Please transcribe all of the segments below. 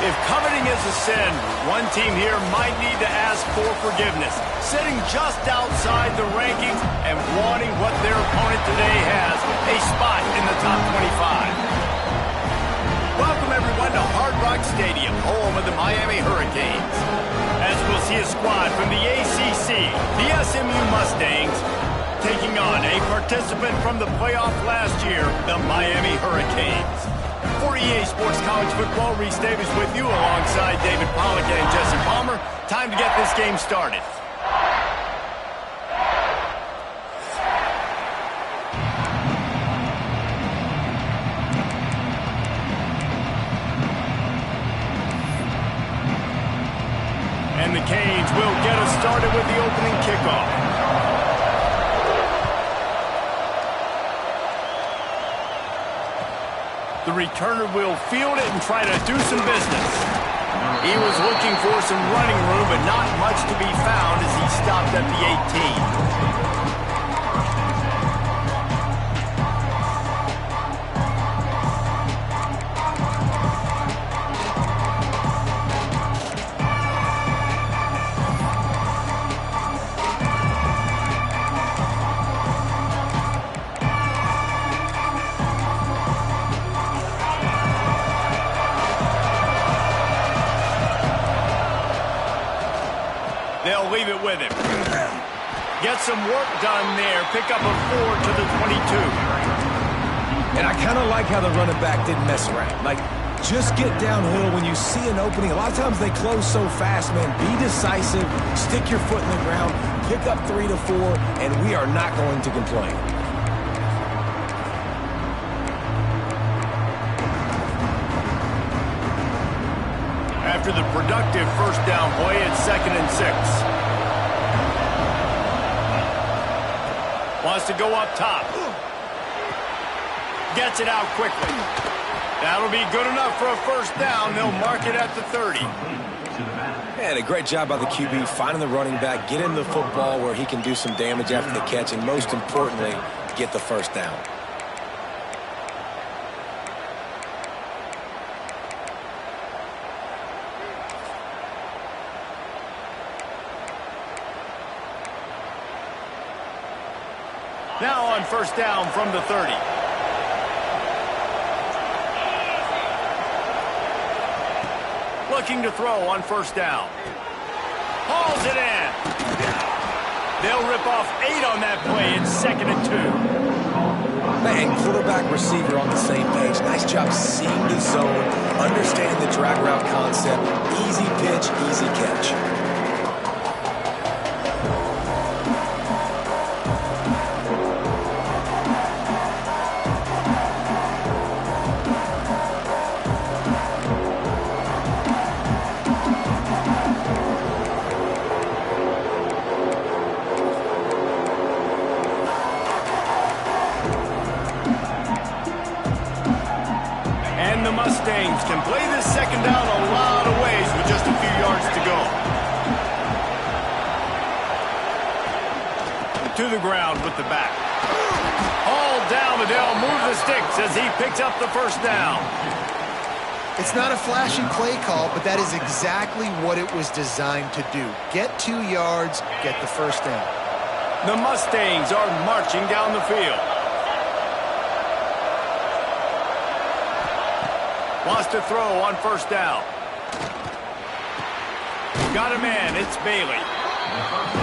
If coveting is a sin, one team here might need to ask for forgiveness, sitting just outside the rankings and wanting what their opponent today has, a spot in the top 25. Welcome, everyone, to Hard Rock Stadium, home of the Miami Hurricanes. As we'll see a squad from the ACC, the SMU Mustangs, taking on a participant from the playoff last year, the Miami Hurricanes. For EA Sports College Football, Reese Davis with you alongside David Pollack and Jesse Palmer. Time to get this game started. And the Canes will get us started with the opening kickoff. The returner will field it and try to do some business. He was looking for some running room, but not much to be found as he stopped at the 18. They'll leave it with him. Get some work done there. Pick up a 4 to the 22. And I kind of like how the running back didn't mess around. Like, just get downhill when you see an opening. A lot of times they close so fast, man. Be decisive. Stick your foot in the ground. Pick up 3 to 4, and we are not going to complain. After the productive first down play, it's 2nd and 6. Wants to go up top. Gets it out quickly. That'll be good enough for a first down. They'll mark it at the 30. And a great job by the QB finding the running back, get him the football where he can do some damage after the catch, and most importantly, get the first down. Now on first down from the 30. Looking to throw on first down. Hauls it in. They'll rip off 8 on that play. It's 2nd and 2. Man, quarterback, receiver on the same page. Nice job seeing the zone, understanding the drag route concept. Easy pitch, easy catch. The Mustangs can play this second down a lot of ways with just a few yards to go. To the ground with the back. Hauled down, but they'll move the sticks as he picks up the first down. It's not a flashy play call, but that is exactly what it was designed to do. Get 2 yards, get the first down. The Mustangs are marching down the field. Wants to throw on first down. Got a man, it's Bailey.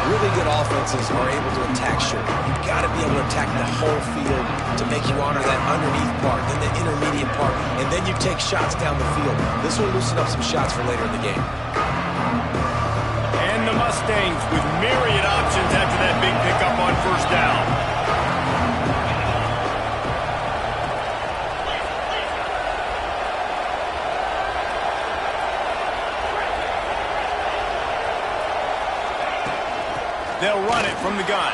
Really good offenses are able to attack short. You've got to be able to attack the whole field to make you honor that underneath part, then the intermediate part, and then you take shots down the field. This will loosen up some shots for later in the game. And the Mustangs with myriad options after that big pickup on first down. They'll run it from the gun.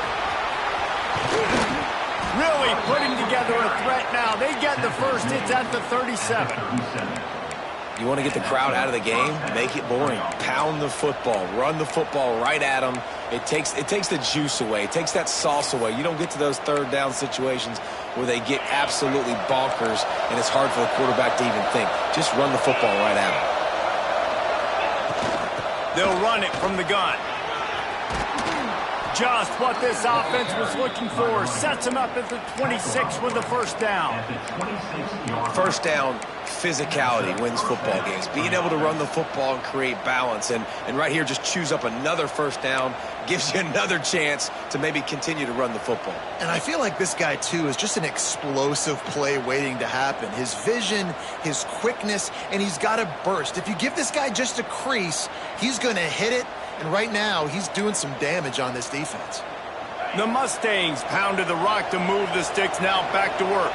Really putting together a threat now. They get the first. It's at the 37. You want to get the crowd out of the game? Make it boring. Pound the football. Run the football right at them. It takes the juice away. It takes that sauce away. You don't get to those third down situations where they get absolutely bonkers and it's hard for the quarterback to even think. Just run the football right at them. They'll run it from the gun. Just what this offense was looking for. Sets him up at the 26 with the first down. First down, physicality wins football games. Being able to run the football and create balance. And right here, just choose up another first down. Gives you another chance to maybe continue to run the football. And I feel like this guy, too, is just an explosive play waiting to happen. His vision, his quickness, and he's got a burst. If you give this guy just a crease, he's going to hit it. And right now, he's doing some damage on this defense. The Mustangs pounded the rock to move the sticks, now back to work.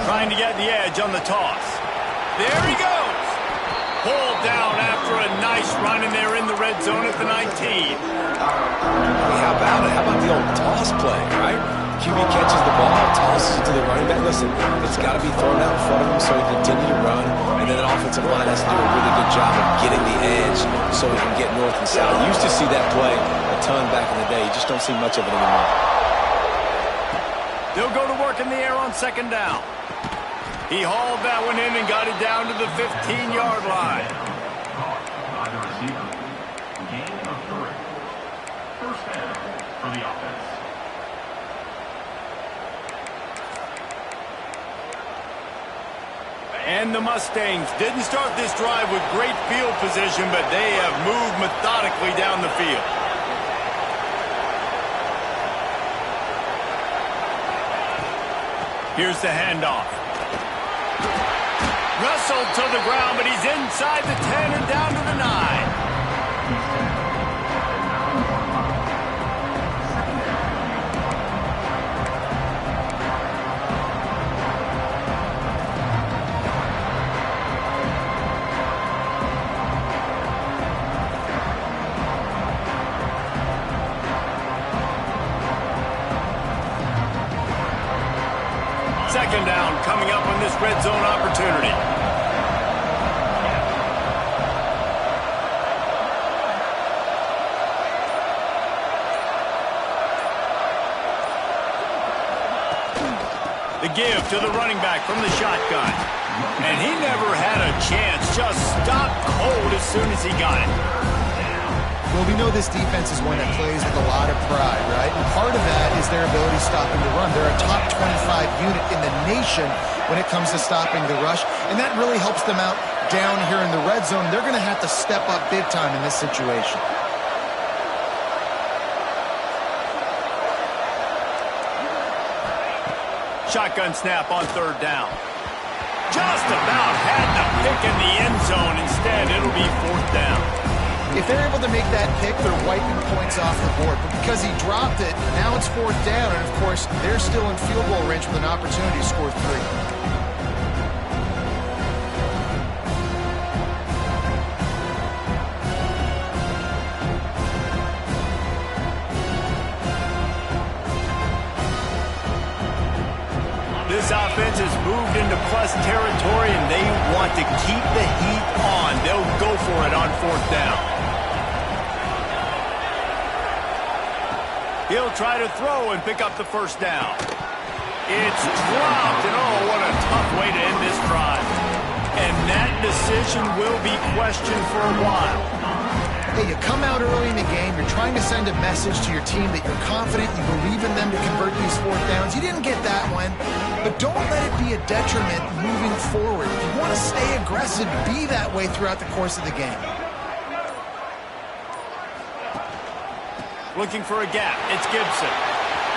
Trying to get the edge on the toss. There he goes. Pulled down after a nice run, and they're in the red zone at the 19. How about it? How about the old toss play, right? QB catches the ball, tosses it to the running back. Listen, it's got to be thrown out in front of him so he can continue to run. And then an offensive line has to do a really good job of getting the edge so he can get north and south. You used to see that play a ton back in the day. You just don't see much of it anymore. They'll go to work in the air on second down. He hauled that one in and got it down to the 15-yard line. By the receiver. Gain of 3. First down for the offense. And the Mustangs didn't start this drive with great field position, but they have moved methodically down the field. Here's the handoff. Wrestled to the ground, but he's inside the 10 and down to the 9. Second down coming up on this red zone opportunity. The give to the running back from the shotgun. And he never had a chance. Just stopped cold as soon as he got it. Well, we know this defense is one that plays with a lot of pride, right? And part of that is their ability stopping the run. They're a top 25 unit in the nation when it comes to stopping the rush, and that really helps them out down here in the red zone. They're going to have to step up big time in this situation. Shotgun snap on third down. Just about had the pick in the end zone. Instead, it'll be fourth down. If they're able to make that pick, they're wiping points off the board. But because he dropped it, now it's fourth down. And, of course, they're still in field goal range with an opportunity to score 3. This offense has moved into plus territory, and they want to keep the heat on. They'll go for it on fourth down. He'll try to throw and pick up the first down. It's dropped, and oh, what a tough way to end this drive. And that decision will be questioned for a while. Hey, you come out early in the game, you're trying to send a message to your team that you're confident, you believe in them to convert these fourth downs. You didn't get that one, but don't let it be a detriment moving forward. If you want to stay aggressive, be that way throughout the course of the game. Looking for a gap. It's Gibson.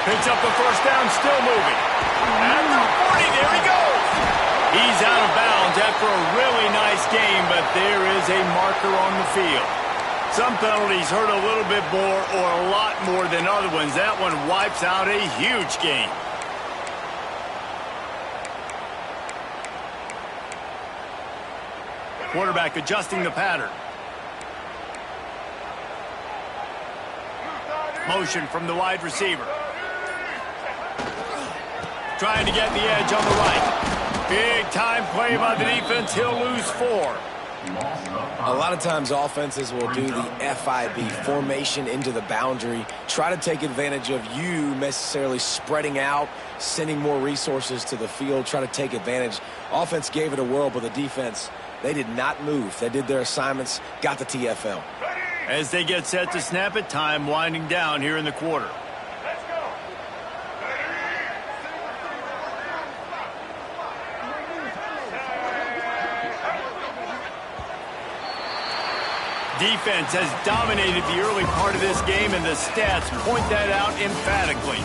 Picks up the first down, still moving. At the 40, there he goes. He's out of bounds after a really nice game, but there is a marker on the field. Some penalties hurt a little bit more or a lot more than other ones. That one wipes out a huge game. Quarterback adjusting the pattern. Motion from the wide receiver. Trying to get the edge on the right. Big time play by the defense. He'll lose 4. A lot of times offenses will do the FIB, formation into the boundary, try to take advantage of you necessarily spreading out, sending more resources to the field, try to take advantage. Offense gave it a whirl, but the defense, They did not move. They did their assignments, got the TFL. As they get set to snap it, time winding down here in the quarter. Defense has dominated the early part of this game, and the stats point that out emphatically.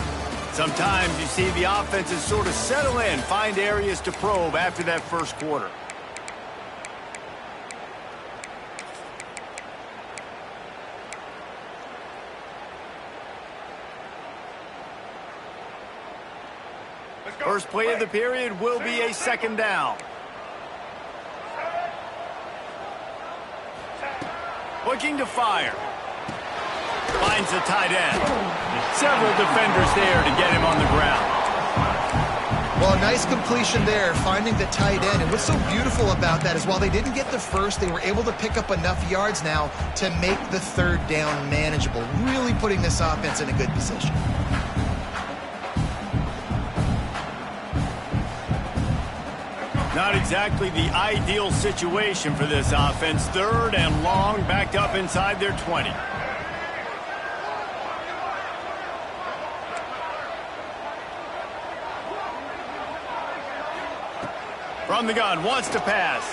Sometimes you see the offenses sort of settle in, find areas to probe after that first quarter. First play of the period will be a second down. Looking to fire. Finds the tight end. Several defenders there to get him on the ground. Well, nice completion there, finding the tight end. And what's so beautiful about that is while they didn't get the first, they were able to pick up enough yards now to make the third down manageable, really putting this offense in a good position. Not exactly the ideal situation for this offense. Third and long, backed up inside their 20. From the gun, wants to pass.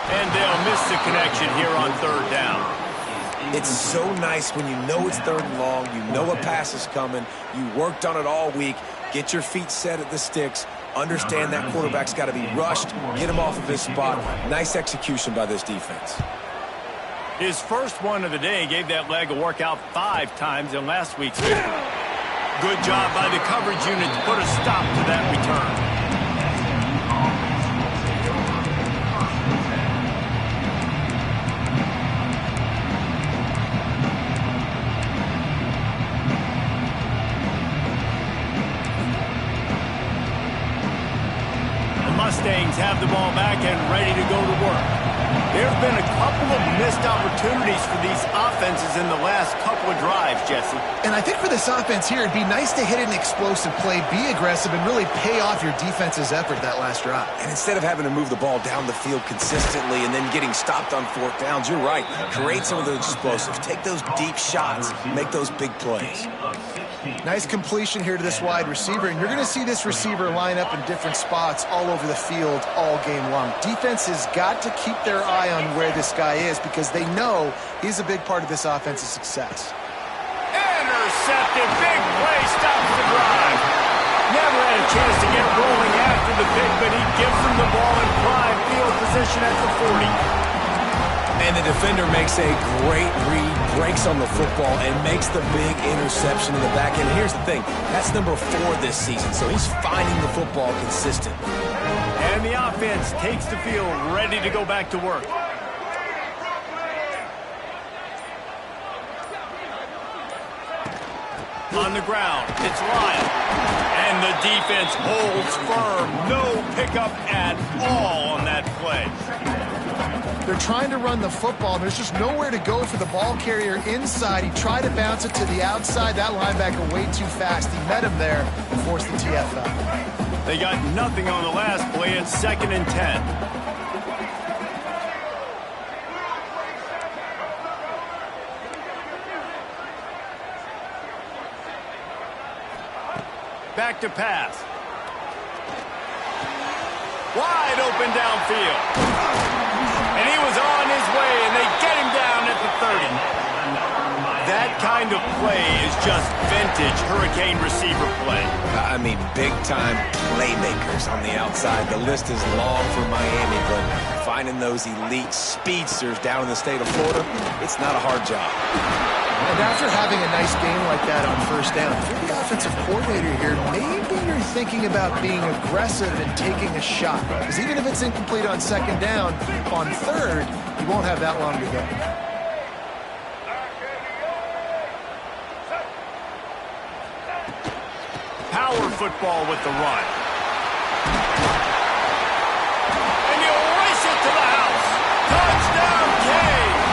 And they'll miss the connection here on third down. It's so nice when you know it's third and long, you know a pass is coming, you worked on it all week, get your feet set at the sticks, understand that quarterback's got to be rushed, get him off of his spot. Nice execution by this defense. His first one of the day gave that leg a workout 5 times in last week's victory. Good job by the coverage unit to put a stop to that return. Mustangs have the ball back and ready to go to work. There have been a couple of missed opportunities for these offenses in the last couple of drives, Jesse. And I think for this offense here, it'd be nice to hit an explosive play, be aggressive, and really pay off your defense's effort that last drive. And instead of having to move the ball down the field consistently and then getting stopped on fourth downs, you're right. Create some of those explosives. Take those deep shots. Make those big plays. Nice completion here to this wide receiver, and you're going to see this receiver line up in different spots all over the field all game long. Defense has got to keep their eye on where this guy is because they know he's a big part of this offense's success. Intercepted. Big play stops the drive. Never had a chance to get rolling after the pick, but he gives them the ball in prime field position at the 40. And the defender makes a great read, breaks on the football, and makes the big interception in the back end. Here's the thing, that's number 4 this season, so he's finding the football consistently. And the offense takes the field, ready to go back to work. On the ground, it's Lyle. And the defense holds firm. No pickup at all on that play. They're trying to run the football. There's just nowhere to go for the ball carrier inside. He tried to bounce it to the outside. That linebacker way too fast. He met him there and forced the TFL. They got nothing on the last play. It's 2nd and 10. Back to pass. Wide open downfield. And he was on his way, and they get him down at the 30. That kind of play is just vintage Hurricane receiver play. I mean, big-time playmakers on the outside. The list is long for Miami, but finding those elite speedsters down in the state of Florida, it's not a hard job. And after having a nice game like that on first down, if you're the offensive coordinator here, maybe you're thinking about being aggressive and taking a shot. Because even if it's incomplete on second down, on third, you won't have that long to go. Power football with the run. And you race it to the house. Touchdown, Canes!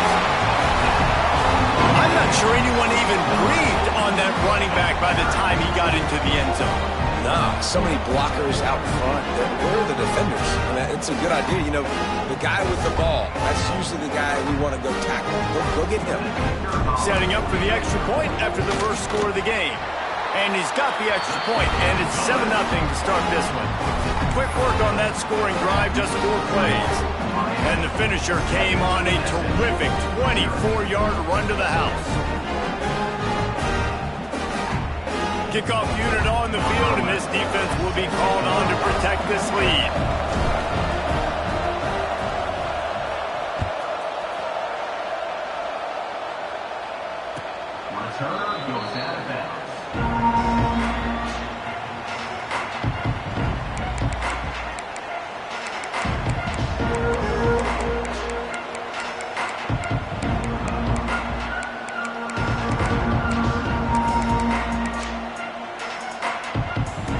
I'm not sure anyone even breathed on that running back by the time he got into the end zone. Nah, so many blockers out front. Where are the defenders? I mean, it's a good idea. You know, the guy with the ball, that's usually the guy we want to go tackle. Go get him. Setting up for the extra point after the first score of the game. And he's got the extra point, and it's 7-0 to start this one. Quick work on that scoring drive, just 4 plays. And the finisher came on a terrific 24-yard run to the house. Kickoff unit on the field, and this defense will be called on to protect this lead. Return goes out of bounds.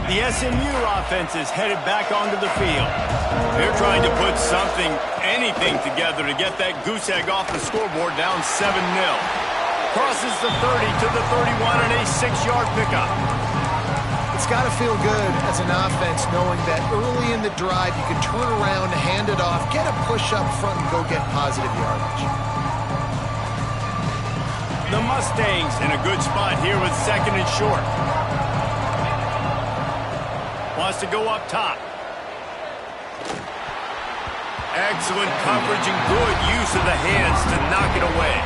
The SMU offense is headed back onto the field. They're trying to put something, anything together to get that goose egg off the scoreboard down 7-0. Crosses the 30 to the 31 and a 6-yard pickup. It's got to feel good as an offense knowing that early in the drive you can turn around, hand it off, get a push up front, and go get positive yardage. The Mustangs in a good spot here with 2nd and short. Wants to go up top. Excellent coverage and good use of the hands to knock it away.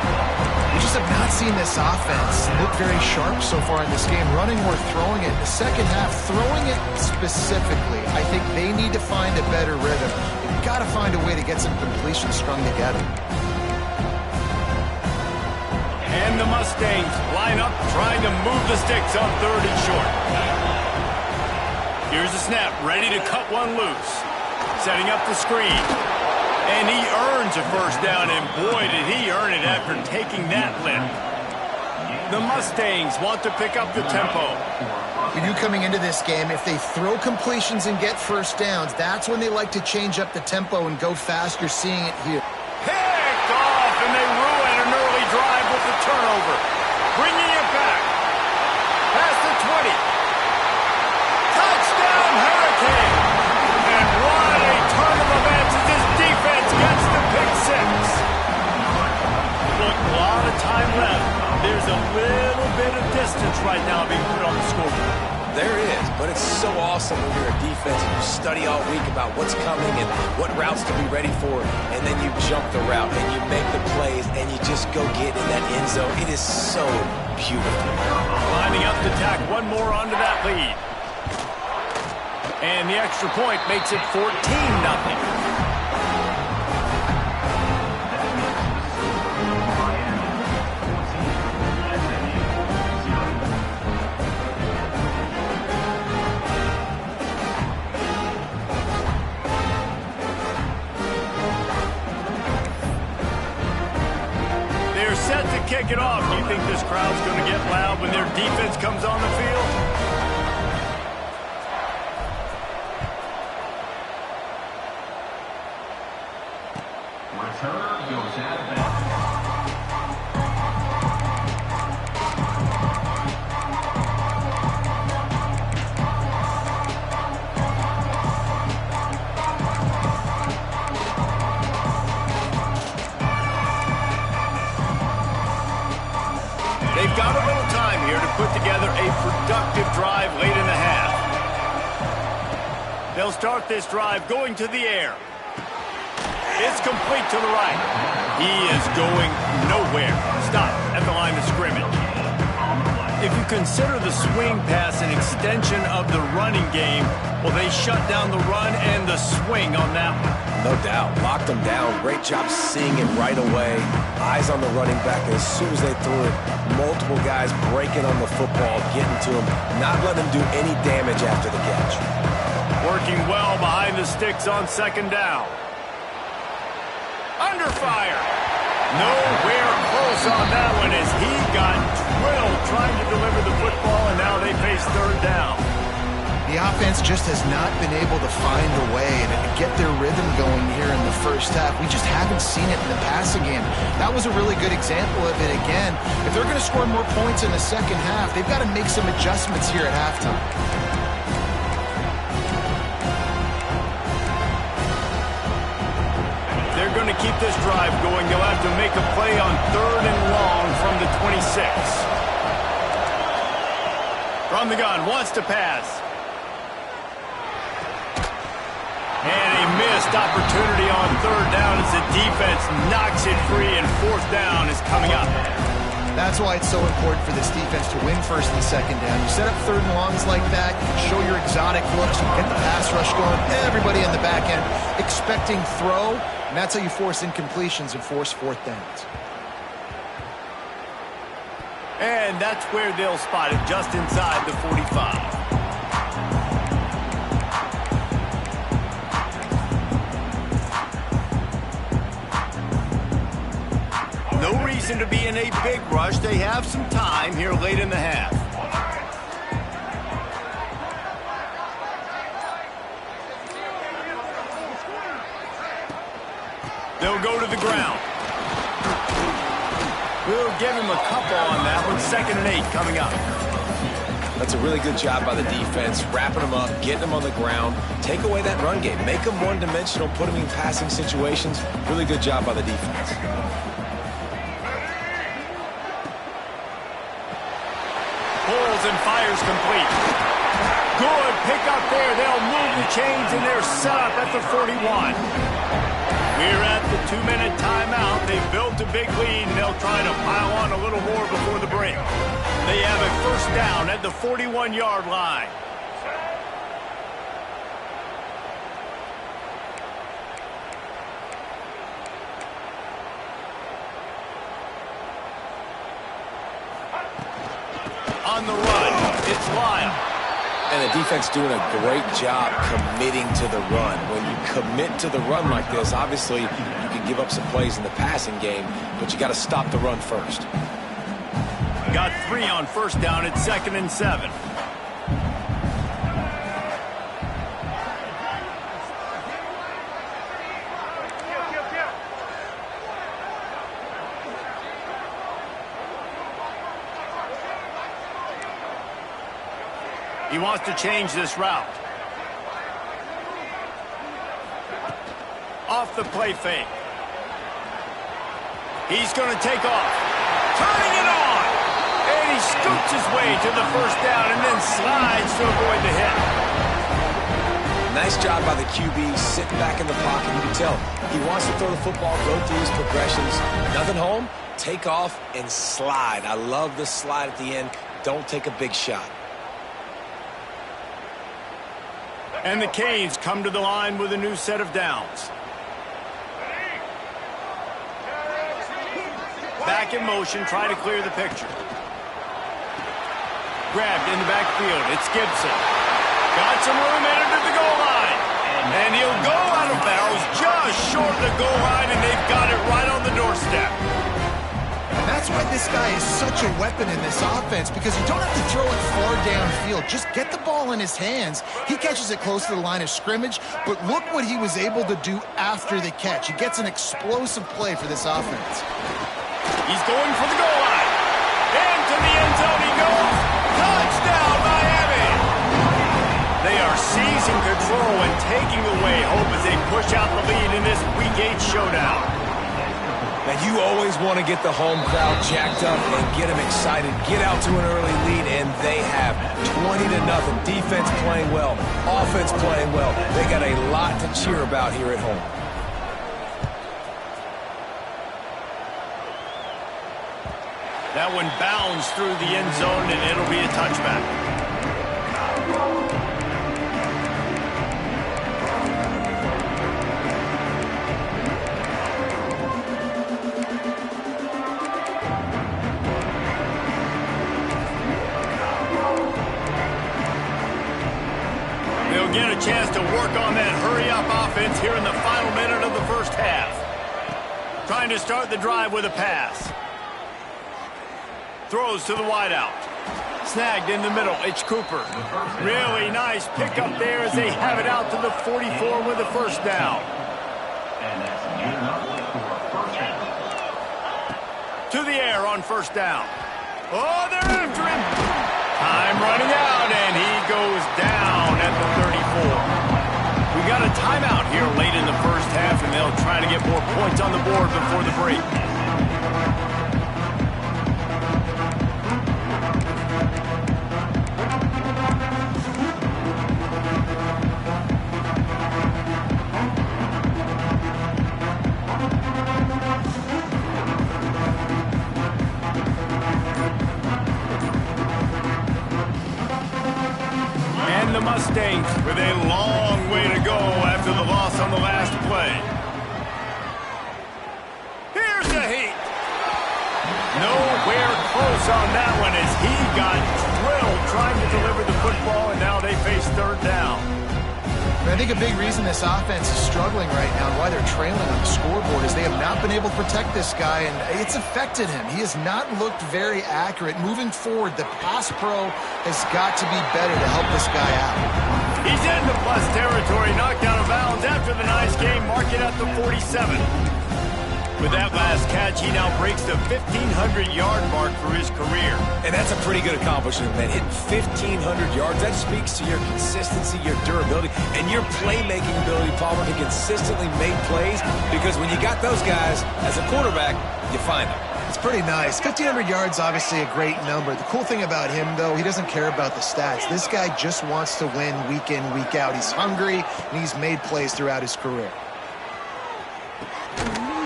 We just have not seen this offense look very sharp so far in this game. Running or throwing it. The second half, throwing it specifically, I think they need to find a better rhythm. They've got to find a way to get some completions strung together. And the Mustangs line up trying to move the sticks on 3rd and short. Here's the snap, ready to cut one loose. Setting up the screen. And he earns a first down, and boy, did he earn it after taking that lift. The Mustangs want to pick up the tempo. We knew coming into this game, if they throw completions and get first downs, that's when they like to change up the tempo and go fast. You're seeing it here. Picked off, and they ruin an early drive with the turnover. Bringing it back. Past the 20. Touchdown, Hurricane! And what a turn of events as this defense gets the pick 6. Look, a lot of time left. There's a little bit of distance right now being put on the scoreboard. There is, but it's so awesome when you're a defense and you study all week about what's coming and what routes to be ready for, and then you jump the route and you make the plays and you just go get in that end zone. It is so beautiful. Lining up to tack one more onto that lead. And the extra point makes it 14-0. They're set to kick it off. Do you think this crowd's going to get loud when their defense comes on the field? Return goes out of bounds. They've got a little time here to put together a productive drive late in the half. They'll start this drive going to the air. It's complete to the right. He is going nowhere. Stop at the line of scrimmage. If you consider the swing pass an extension of the running game, well, they shut down the run and the swing on that one. No doubt. Locked them down. Great job seeing it right away. Eyes on the running back. As soon as they threw it, multiple guys breaking on the football, getting to him, not letting him do any damage after the catch. Working well behind the sticks on 2nd down. Under fire. Nowhere close on that one as he got drilled trying to deliver the football, and now they face 3rd down. The offense just has not been able to find a way to get their rhythm going here in the first half. We just haven't seen it in the passing game. That was a really good example of it again. If they're going to score more points in the second half, they've got to make some adjustments here at halftime. keep this drive going, they'll have to make a play on 3rd and long from the 26. From the gun, wants to pass. And a missed opportunity on 3rd down as the defense knocks it free, and 4th down is coming up. That's why it's so important for this defense to win 1st and 2nd down. You set up 3rd and longs like that, you can show your exotic looks, you get the pass rush going, everybody on the back end expecting throw, and that's how you force incompletions and force 4th downs. And that's where they'll spot it, just inside the 45. No reason to be in a big rush. They have some time here late in the half. They'll go to the ground. We'll give him a couple on that one. 2nd and 8 coming up. That's a really good job by the defense, wrapping them up, getting them on the ground. Take away that run game. Make them one-dimensional, put them in passing situations. Really good job by the defense. Pulls and fires complete. Good pick up there. They'll move the chains, and they're set up at the 41. We're at the 2-minute timeout. They've built a big lead, and they'll try to pile on a little more before the break. They have a 1st down at the 41-yard line. On the run, it's Lyle. And the defense doing a great job committing to the run. When you commit to the run like this, obviously you can give up some plays in the passing game, but you got to stop the run first. Got 3 on 1st down at 2nd and 7. He wants to change this route. Off the play fake. He's going to take off. Turning it on. And he scoots his way to the 1st down and then slides to avoid the hit. Nice job by the QB, sitting back in the pocket. You can tell he wants to throw the football, go through his progressions. Nothing home, take off and slide. I love the slide at the end. Don't take a big shot. And the Canes come to the line with a new set of downs. Back in motion, try to clear the picture. Grabbed in the backfield, it's Gibson. Got some room in into the goal line. And he'll go out of bounds just short of the goal line, and they've got it right on the doorstep. And that's why this guy is such a weapon in this offense, because you don't have to throw it far downfield. Just get the ball in his hands. He catches it close to the line of scrimmage, but look what he was able to do after the catch. He gets an explosive play for this offense. He's going for the goal line. Into the end zone he goes. Touchdown, Miami! They are seizing control and taking away hope as they push out the lead in this Week 8 showdown. Now, you always want to get the home crowd jacked up and get them excited, get out to an early lead, and they have 20-0. Defense playing well, offense playing well. They got a lot to cheer about here at home. That one bounds through the end zone, and it'll be a touchback. They'll get a chance to work on that hurry-up offense here in the final minute of the 1st half. Trying to start the drive with a pass. Throws to the wideout. Snagged in the middle. It's Cooper. Really nice pickup there as they have it out to the 44 with the 1st down. To the air on 1st down. Oh, they're after him. Time running out, and he goes down at the 34. We got a timeout here late in the 1st half, and they'll try to get more points on the board before the break. And the Mustangs with a long way to go after the loss on the last play. Here's the heat. Nowhere close on that one as he got drilled trying to deliver the football, and now they face third down. I think a big reason this offense is struggling right now and why they're trailing on the scoreboard is they have not been able to protect this guy, and it's affected him. He has not looked very accurate. Moving forward, the pass pro has got to be better to help this guy out. He's into plus territory, knocked out of bounds after the nice game, mark it at the 47. With that last catch, he now breaks the 1,500-yard mark for his career. And that's a pretty good accomplishment, man. Hitting 1,500 yards, that speaks to your consistency, your durability, and your playmaking ability, Palmer, to consistently make plays. Because when you got those guys, as a quarterback, you find them. It's pretty nice. 1,500 yards, obviously a great number. The cool thing about him, though, he doesn't care about the stats. This guy just wants to win week in, week out. He's hungry, and he's made plays throughout his career.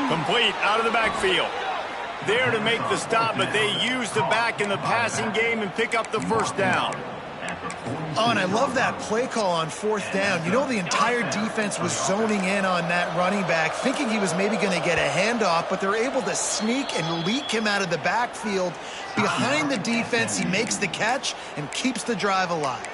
Complete out of the backfield. There to make the stop, but they use the back in the passing game and pick up the first down. Oh, and I love that play call on fourth down. You know, the entire defense was zoning in on that running back, thinking he was maybe going to get a handoff, but they're able to sneak and leak him out of the backfield. Behind the defense, he makes the catch and keeps the drive alive.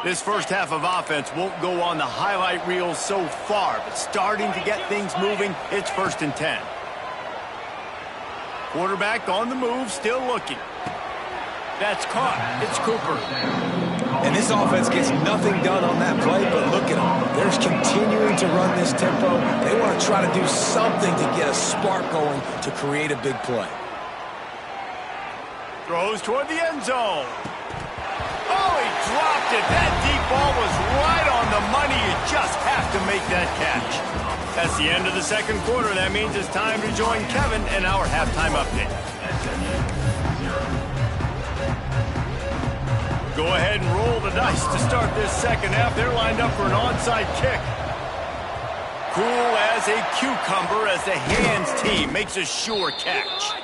This first half of offense won't go on the highlight reel so far, but starting to get things moving, it's 1st and 10. Quarterback on the move, still looking. That's caught. It's Cooper. And this offense gets nothing done on that play, but look at them. They're continuing to run this tempo. They want to try to do something to get a spark going to create a big play. Throws toward the end zone. Oh, he dropped it. That deep ball was right on the money. You just have to make that catch. That's the end of the second quarter. That means it's time to join Kevin and our halftime update. Go ahead and roll the dice to start this second half. They're lined up for an onside kick. Cool as a cucumber as the hands team makes a sure catch.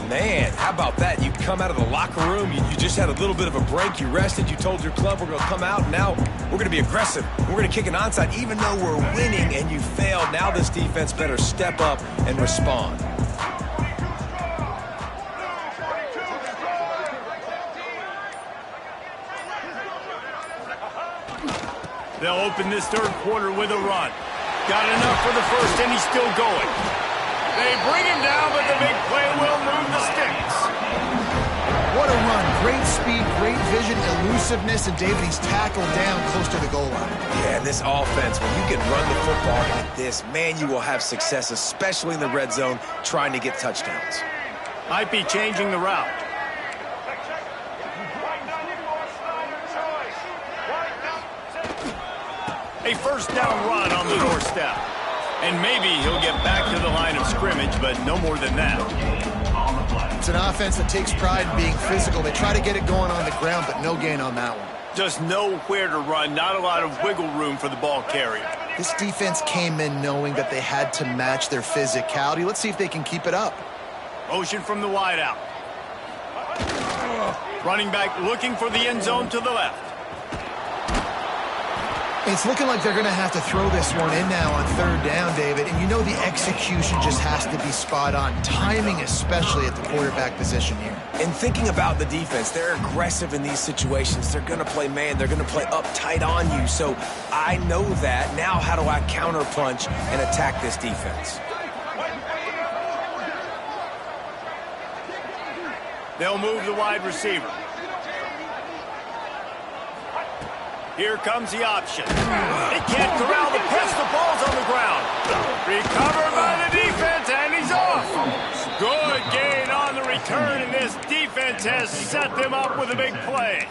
Man, how about that? You come out of the locker room, you just had a little bit of a break, you rested, you told your club we're going to come out, and now we're going to be aggressive. We're going to kick an onside even though we're winning and you failed. Now this defense better step up and respond. They'll open this third quarter with a run. Got enough for the first, and he's still going. They bring him down, but the big play will move the sticks. What a run. Great speed, great vision, elusiveness, and David, he's tackled down close to the goal line. Yeah, and this offense, when you can run the football like this, man, you will have success, especially in the red zone, trying to get touchdowns. Might be changing the route. A first down run on the doorstep. And maybe he'll get back to the line of scrimmage, but no more than that. It's an offense that takes pride in being physical. They try to get it going on the ground, but no gain on that one. Just nowhere to run, not a lot of wiggle room for the ball carrier. This defense came in knowing that they had to match their physicality. Let's see if they can keep it up. Motion from the wideout. Running back looking for the end zone to the left. It's looking like they're going to have to throw this one in now on third down, David. And you know the execution just has to be spot on. Timing, especially at the quarterback position here. And thinking about the defense, they're aggressive in these situations. They're going to play man. They're going to play up tight on you. So I know that. Now how do I counterpunch and attack this defense? They'll move the wide receiver. Here comes the option. They can't corral the pass. The ball's on the ground. Recovered by the defense, and he's off. Good gain on the return, and this defense defense has set them up with a big play.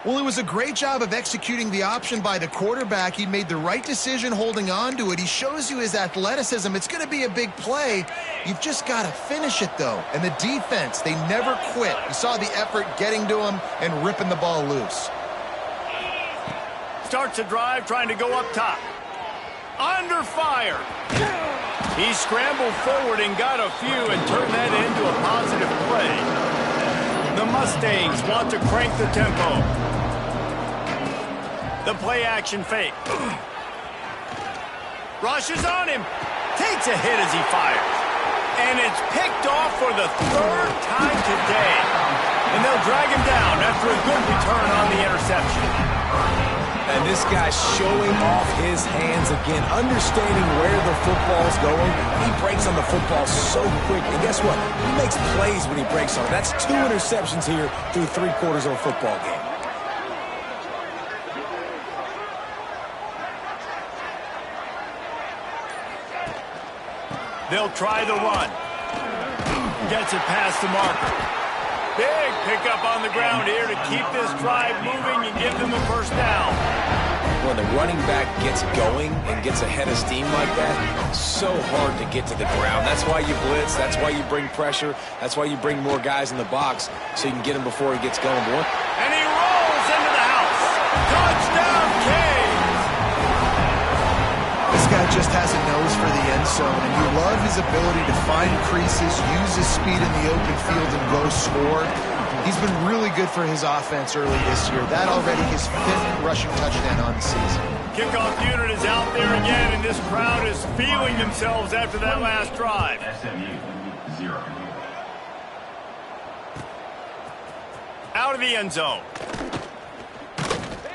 Well, it was a great job of executing the option by the quarterback. He made the right decision holding on to it. He shows you his athleticism. It's going to be a big play. You've just got to finish it, though. And the defense, they never quit. You saw the effort getting to him and ripping the ball loose. Starts a drive trying to go up top. Under fire. He scrambled forward and got a few and turned that into a positive play. The Mustangs want to crank the tempo. The play action fake. Rushes on him. Takes a hit as he fires. And it's picked off for the third time today. And they'll drag him down after a good return on the interception. And this guy's showing off his hands again, understanding where the football's going. He breaks on the football so quick. And guess what? He makes plays when he breaks on it. That's 2 interceptions here through 3 quarters of a football game. They'll try the run. Gets it past the marker. Big pickup on the ground here to keep this drive moving and give them a first down. When the running back gets going and gets ahead of steam like that, so hard to get to the ground. That's why you blitz. That's why you bring pressure. That's why you bring more guys in the box so you can get him before he gets going. And he rolls into the house. Touchdown, Canes! This guy just has a nose for the end zone, and you love his ability to find creases, use his speed in the open field, and go score. He's been really good for his offense early this year. That already his 5th rushing touchdown on the season. Kickoff unit is out there again, and this crowd is feeling themselves after that last drive. SMU 0. Out of the end zone.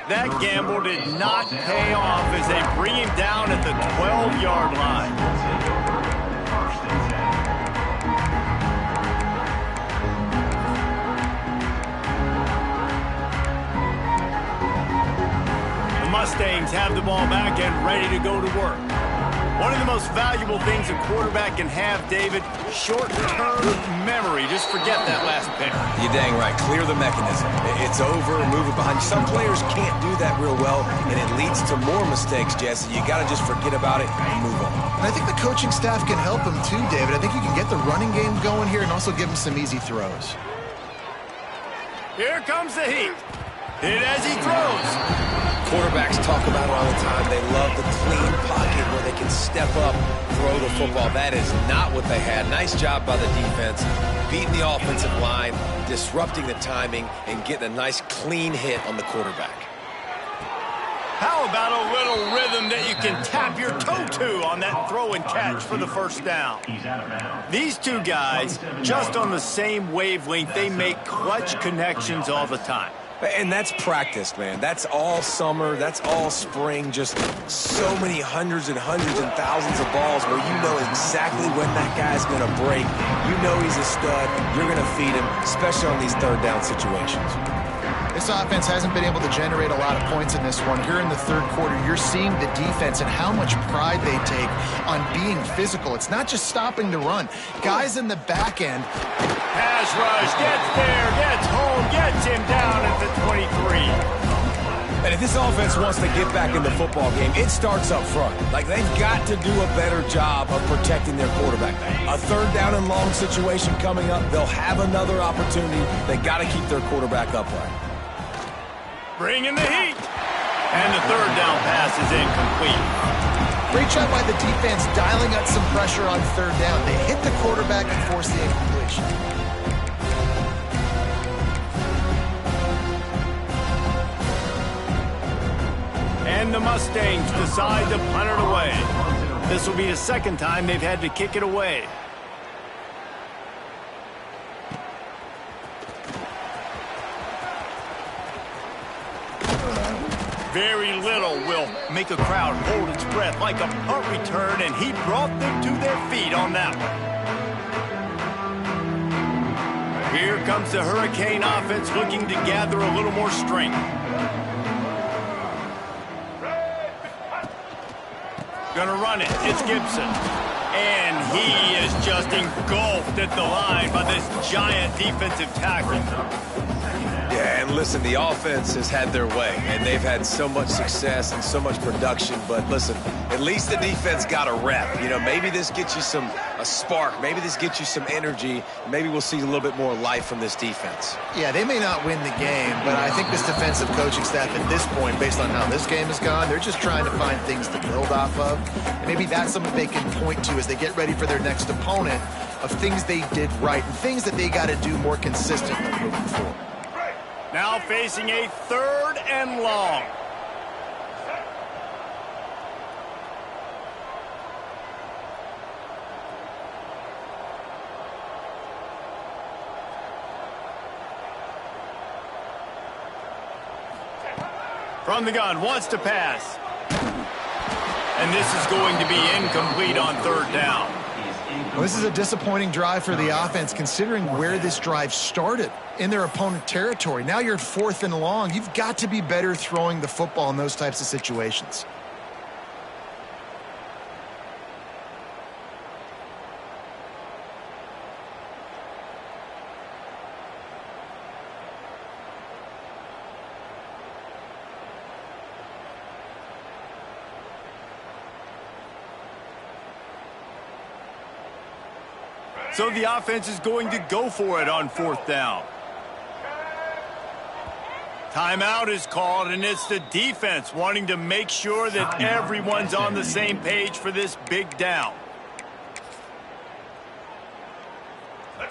That gamble did not pay off as they bring him down at the 12-yard line. First and 10. The Mustangs have the ball back and ready to go to work. One of the most valuable things a quarterback can have, David, short-term memory. Just forget that last pick. You're dang right. Clear the mechanism. It's over, move it behind you. Some players can't do that real well, and it leads to more mistakes, Jesse. You got to just forget about it and move on. And I think the coaching staff can help him too, David. I think you can get the running game going here and also give him some easy throws. Here comes the heat. Hit as he throws. Quarterbacks talk about it all the time. They love the clean pocket where they can step up, throw the football. That is not what they had. Nice job by the defense, beating the offensive line, disrupting the timing, and getting a nice clean hit on the quarterback. How about a little rhythm that you can tap your toe to on that throw and catch for the first down? He's out of bounds. These two guys, just on the same wavelength, they make clutch connections all the time. And that's practice, man. That's all summer. That's all spring. Just so many hundreds and thousands of balls where you know exactly when that guy's going to break. You know he's a stud. You're going to feed him, especially on these third down situations. This offense hasn't been able to generate a lot of points in this one. Here in the third quarter, you're seeing the defense and how much pride they take on being physical. It's not just stopping the run. Guys in the back end. Pass rush, gets there, gets home, gets him down at the 23. And if this offense wants to get back in the football game, it starts up front. Like, they've got to do a better job of protecting their quarterback. A third down and long situation coming up. They'll have another opportunity. They got to keep their quarterback upright. Bring in the heat. And the third down pass is incomplete. Great job by the defense dialing up some pressure on third down. They hit the quarterback and force the incompletion. And the Mustangs decide to punt it away. This will be the second time they've had to kick it away. Very little will make a crowd hold its breath like a punt return, and he brought them to their feet on that one. Here comes the Hurricane offense looking to gather a little more strength. Gonna run it. It's Gibson. And he is just engulfed at the line by this giant defensive tackle. Yeah, and listen, the offense has had their way, and they've had so much success and so much production. But listen, at least the defense got a rep. You know, maybe this gets you a spark. Maybe this gets you some energy. Maybe we'll see a little bit more life from this defense. Yeah, they may not win the game, but I think this defensive coaching staff at this point, based on how this game has gone, they're just trying to find things to build off of. And maybe that's something they can point to as they get ready for their next opponent, of things they did right and things that they got to do more consistently moving forward. Now facing a 3rd and long. From the gun, wants to pass. And this is going to be incomplete on 3rd down. Well, this is a disappointing drive for the offense, considering where this drive started, in their opponent territory. Now you're at 4th and long. You've got to be better throwing the football in those types of situations. So the offense is going to go for it on 4th down. Timeout is called, and it's the defense wanting to make sure that everyone's on the same page for this big down.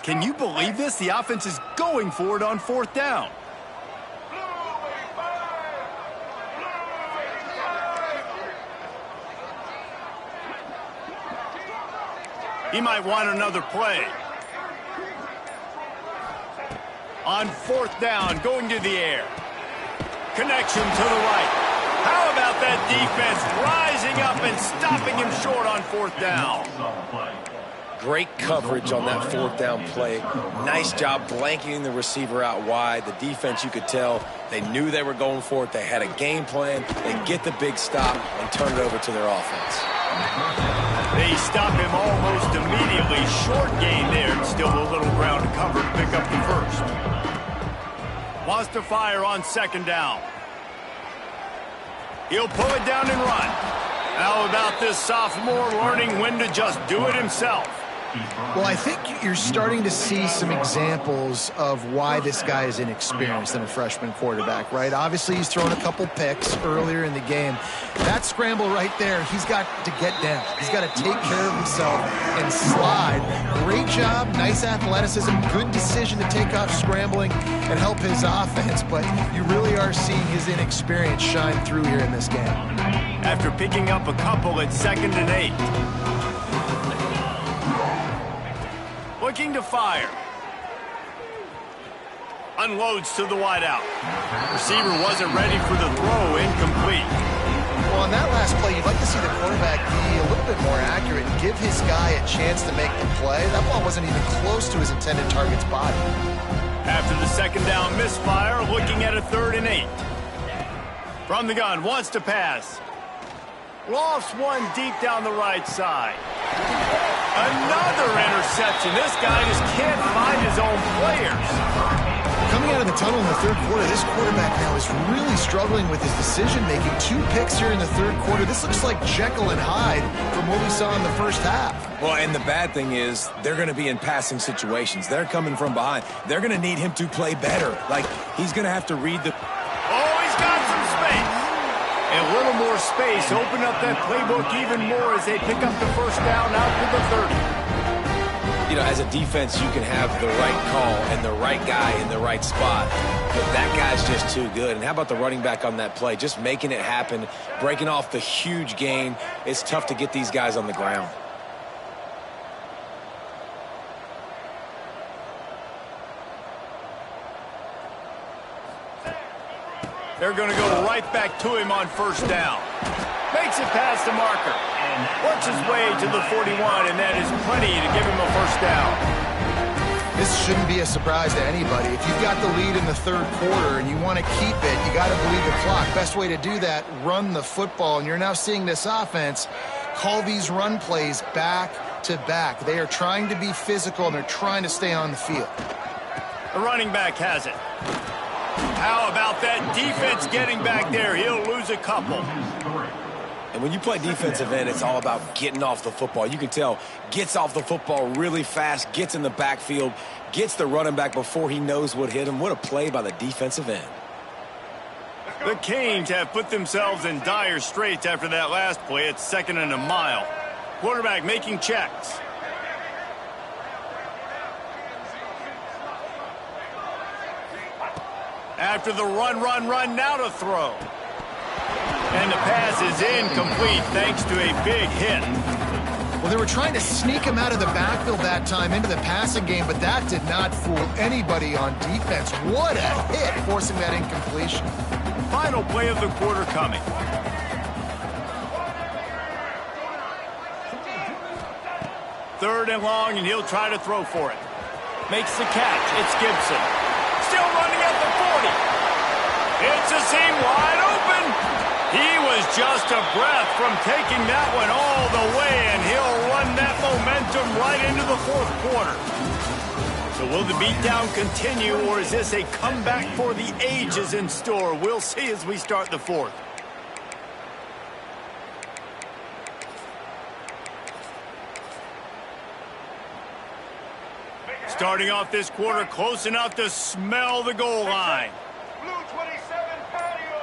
Can you believe this? The offense is going for it on 4th down. He might want another play. On 4th down, going to the air. Connection to the right. How about that defense rising up and stopping him short on 4th down? Great coverage on that 4th down play. Nice job blanketing the receiver out wide. The defense, you could tell, they knew they were going for it. They had a game plan. They get the big stop and turn it over to their offense. They stop him almost immediately. Short gain there. Still a little ground to cover to pick up the 1st. Wants to fire on 2nd down. He'll pull it down and run. How about this sophomore learning when to just do it himself? Well, I think you're starting to see some examples of why this guy is inexperienced than a freshman quarterback, right? Obviously, he's thrown a couple picks earlier in the game. That scramble right there, he's got to get down. He's got to take care of himself and slide. Great job, nice athleticism, good decision to take off scrambling and help his offense, but you really are seeing his inexperience shine through here in this game. After picking up a couple at 2nd and 8. Looking to fire. Unloads to the wideout. Receiver wasn't ready for the throw, incomplete. Well, on that last play, you'd like to see the quarterback be a little bit more accurate and give his guy a chance to make the play. That ball wasn't even close to his intended target's body. After the 2nd down misfire, looking at a 3rd and 8. From the gun, wants to pass. Lofts one deep down the right side. Another interception. This guy just can't find his own players. Coming out of the tunnel in the 3rd quarter, this quarterback now is really struggling with his decision-making. 2 picks here in the 3rd quarter. This looks like Jekyll and Hyde from what we saw in the 1st half. Well, and the bad thing is they're going to be in passing situations. They're coming from behind. They're going to need him to play better. Like, he's going to have to read the... Oh, he's got some space. A little more space, open up that playbook even more as they pick up the 1st down out to the 30. You know, as a defense, you can have the right call and the right guy in the right spot, but that guy's just too good. And how about the running back on that play? Just making it happen, breaking off the huge gain. It's tough to get these guys on the ground. They're going to go right back to him on 1st down. Makes it past the marker. Works his way to the 41, and that is plenty to give him a 1st down. This shouldn't be a surprise to anybody. If you've got the lead in the 3rd quarter and you want to keep it, you got to bleed the clock. Best way to do that, run the football. And you're now seeing this offense call these run plays back to back. They are trying to be physical, and they're trying to stay on the field. The running back has it. How about that defense getting back there? He'll lose a couple. And when you play defensive end, it's all about getting off the football. You can tell, gets off the football really fast, gets in the backfield, gets the running back before he knows what hit him. What a play by the defensive end. The Canes have put themselves in dire straits after that last play. It's 2nd and a mile. Quarterback making checks. After the run, now to throw. And the pass is incomplete thanks to a big hit. Well, they were trying to sneak him out of the backfield that time into the passing game, but that did not fool anybody on defense. What a hit, forcing that incompletion. Final play of the quarter coming. Third and long, and he'll try to throw for it. Makes the catch. It's Gibson. Still running at the 40. It's a seam wide open. He was just a breath from taking that one all the way, and he'll run that momentum right into the 4th quarter. So will the beatdown continue, or is this a comeback for the ages in store? We'll see as we start the 4th. Starting off this quarter close enough to smell the goal line. Blue 27 patio.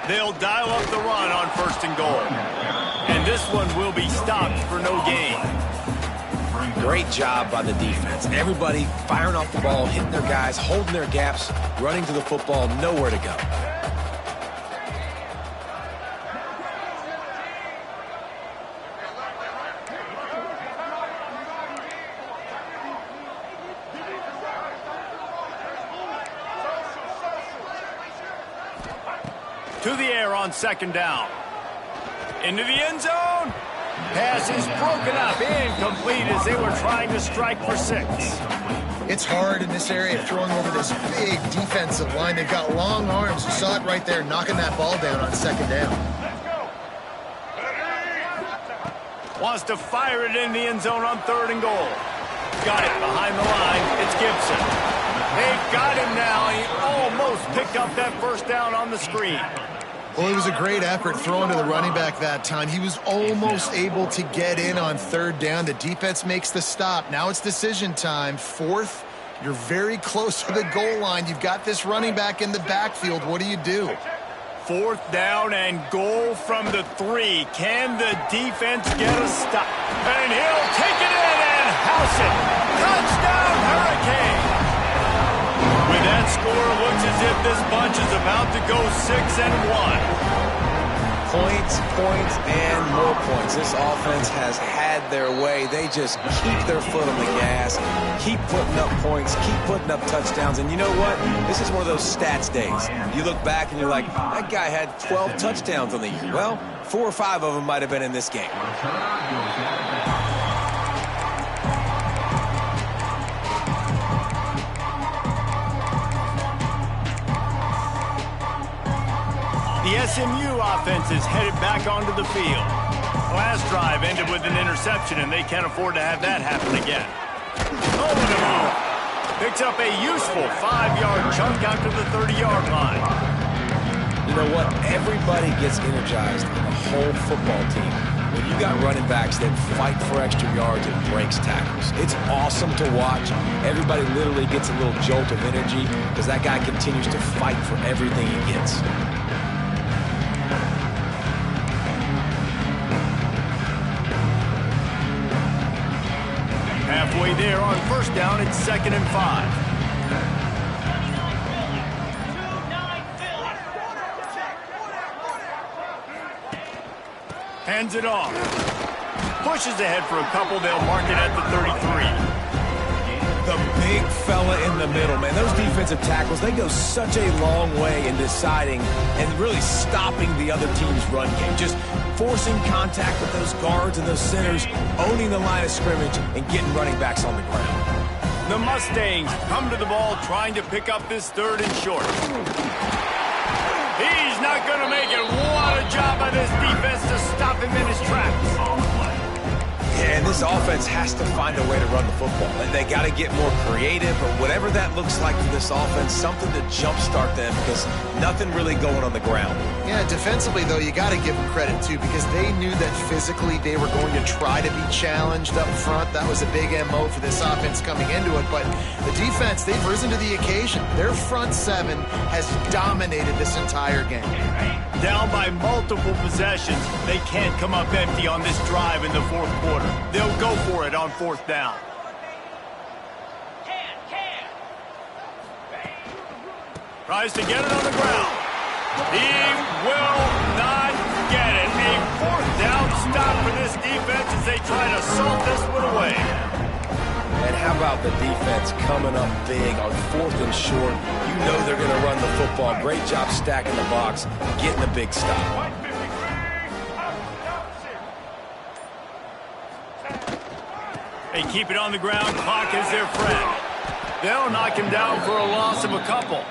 They'll dial up the run on 1st and goal. And this one will be stopped for no gain. Great job by the defense. Everybody firing off the ball, hitting their guys, holding their gaps, running to the football, nowhere to go. To the air on 2nd down. Into the end zone. Pass is broken up, incomplete as they were trying to strike for 6. It's hard in this area throwing over this big defensive line. They've got long arms. You saw it right there, knocking that ball down on 2nd down. Wants to fire it in the end zone on 3rd and goal. Got it behind the line. It's Gibson. They've got him now. He almost picked up that 1st down on the screen. Well, it was a great effort throwing to the running back that time. He was almost able to get in on 3rd down. The defense makes the stop. Now it's decision time. 4th, you're very close to the goal line. You've got this running back in the backfield. What do you do? 4th down and goal from the 3. Can the defense get a stop? And he'll take it in and house it. Touchdown, Hurricane. With that score, looks as if this bunch is about to go 6-1. Points, and more points. This offense has had their way. They just keep their foot on the gas, keep putting up points, keep putting up touchdowns. And you know what? This is one of those stats days. You look back and you're like, that guy had 12 touchdowns on the year. Well, 4 or 5 of them might have been in this game. The SMU offense is headed back onto the field. Last drive ended with an interception, and they can't afford to have that happen again. Over the move. Picks up a useful 5-yard chunk out to the 30-yard line. You know what? Everybody gets energized on the whole football team when you got running backs that fight for extra yards and breaks tackles. It's awesome to watch. Everybody literally gets a little jolt of energy because that guy continues to fight for everything he gets. Halfway there on 1st down, it's 2nd and 5. Hands it off. Pushes ahead for a couple. They'll mark it at the 33. The big fella in the middle, man. Those defensive tackles, they go such a long way in deciding and really stopping the other team's run game. Just forcing contact with those guards and those centers, owning the line of scrimmage, and getting running backs on the ground. The Mustangs come to the ball trying to pick up this 3rd and short. He's not going to make it. What a job by this defense to stop him in his tracks. this offense has to find a way to run the football. They got to get more creative, or whatever that looks like for this offense, something to jumpstart them, because nothing really going on the ground. Yeah, defensively, though, you got to give them credit, too, because they knew that physically they were going to try to be challenged up front. That was a big MO for this offense coming into it. But the defense, they've risen to the occasion. Their front seven has dominated this entire game. Down by multiple possessions, they can't come up empty on this drive in the fourth quarter. They'll go for it on fourth down. Tries to get it on the ground. He will not get it. A fourth down stop for this defense as they try to salt this one away. And how about the defense coming up big on 4th and short? You know they're going to run the football. Great job stacking the box, getting a big stop. They keep it on the ground. Clock is their friend. They'll knock him down for a loss of a couple.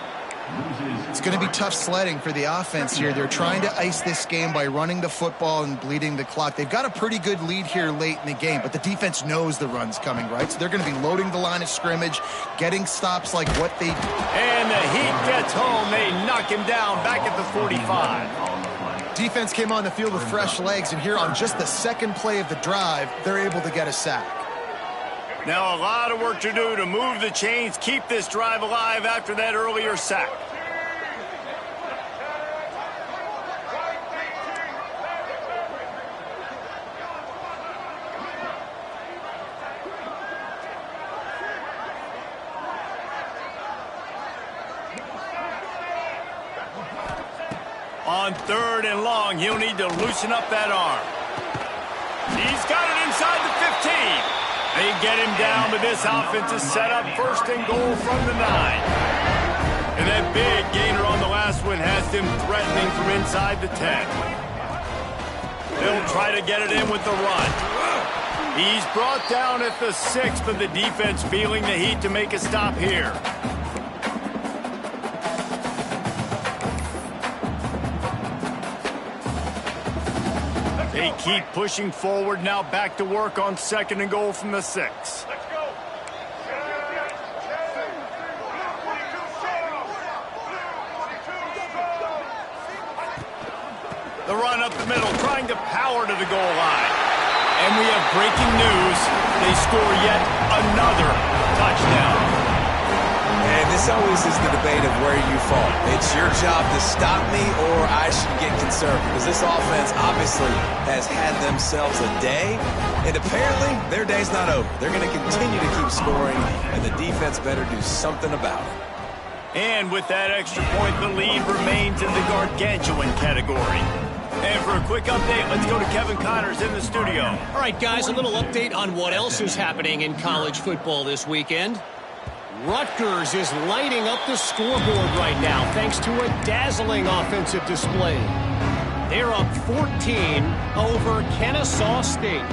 It's going to be tough sledding for the offense here. They're trying to ice this game by running the football and bleeding the clock. They've got a pretty good lead here late in the game, but the defense knows the run's coming, right? So they're going to be loading the line of scrimmage, getting stops like what they do. And the Heat gets home. They knock him down back at the 45. Defense came on the field with fresh legs, and here on just the second play of the drive, they're able to get a sack. Now a lot of work to do to move the chains, keep this drive alive after that earlier sack. On 3rd and long, he'll need to loosen up that arm. He's got it inside the 15. They get him down, but this offense is set up 1st and goal from the 9. And that big gainer on the last one has them threatening from inside the 10. They'll try to get it in with the run. He's brought down at the 6, but the defense feeling the heat to make a stop here. They keep pushing forward, now back to work on 2nd and goal from the 6. Let's go. The run up the middle, trying to power to the goal line. And we have breaking news. They score yet another touchdown. And this always is the debate of where you fall. It's your job to stop me, or I should get concerned, because this offense obviously has had themselves a day, and apparently their day's not over. They're going to continue to keep scoring, and the defense better do something about it. And with that extra point, the lead remains in the gargantuan category. And for a quick update, let's go to Kevin Connors in the studio. All right, guys, a little update on what else is happening in college football this weekend. Rutgers is lighting up the scoreboard right now thanks to a dazzling offensive display. They're up 14 over Kennesaw State.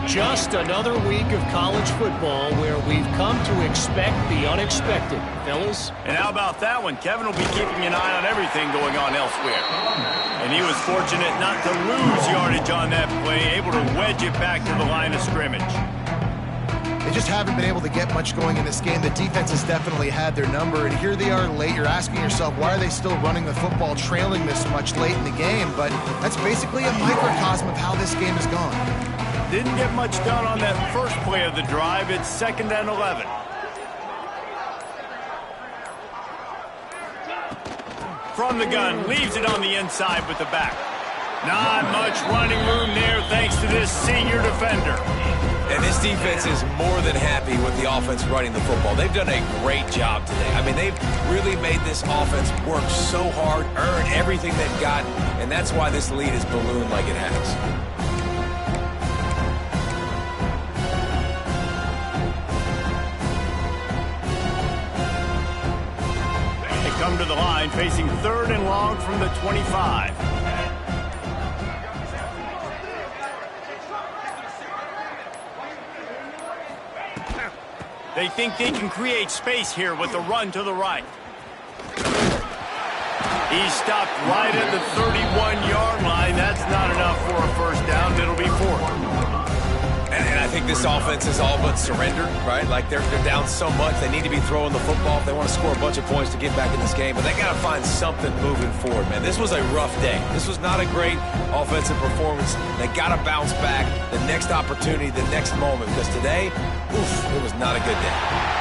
Just another week of college football where we've come to expect the unexpected, fellas. And how about that one? Kevin will be keeping an eye on everything going on elsewhere. And he was fortunate not to lose yardage on that play, able to wedge it back to the line of scrimmage. They just haven't been able to get much going in this game. The defense has definitely had their number, and here they are late. You're asking yourself, why are they still running the football, trailing this much late in the game? But that's basically a microcosm of how this game has gone. Didn't get much done on that first play of the drive. It's 2nd and 11. From the gun, leaves it on the inside with the back. Not much running room there thanks to this senior defender. And this defense is more than happy with the offense running the football. They've done a great job today. I mean, they've really made this offense work so hard, earn everything they've got, and that's why this lead is ballooned like it has. They come to the line facing 3rd and long from the 25. They think they can create space here with a run to the right. He stopped right at the 31-yard line. That's not enough for a first down. It'll be 4th. And I think this offense is all but surrendered, right? Like they're down so much. They need to be throwing the football if they want to score a bunch of points to get back in this game. But they got to find something moving forward, man. This was a rough day. This was not a great offensive performance. They got to bounce back the next opportunity, the next moment. Because today, it was not a good day.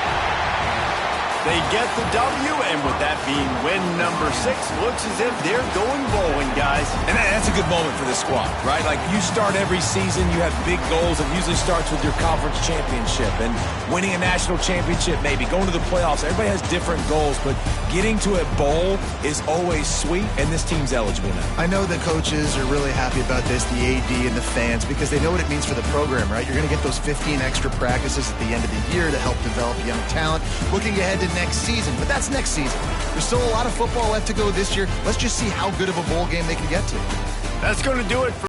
They get the W, and with that being win number 6, looks as if they're going bowling, guys. And that's a good moment for this squad, right? Like, you start every season, you have big goals. It usually starts with your conference championship and winning a national championship, maybe going to the playoffs. Everybody has different goals, but getting to a bowl is always sweet, and this team's eligible now. I know the coaches are really happy about this, the AD and the fans, because they know what it means for the program, right? You're going to get those 15 extra practices at the end of the year to help develop young talent. Looking ahead to next season, but that's next season. There's still a lot of football left to go this year. Let's just see how good of a bowl game they can get to. That's going to do it for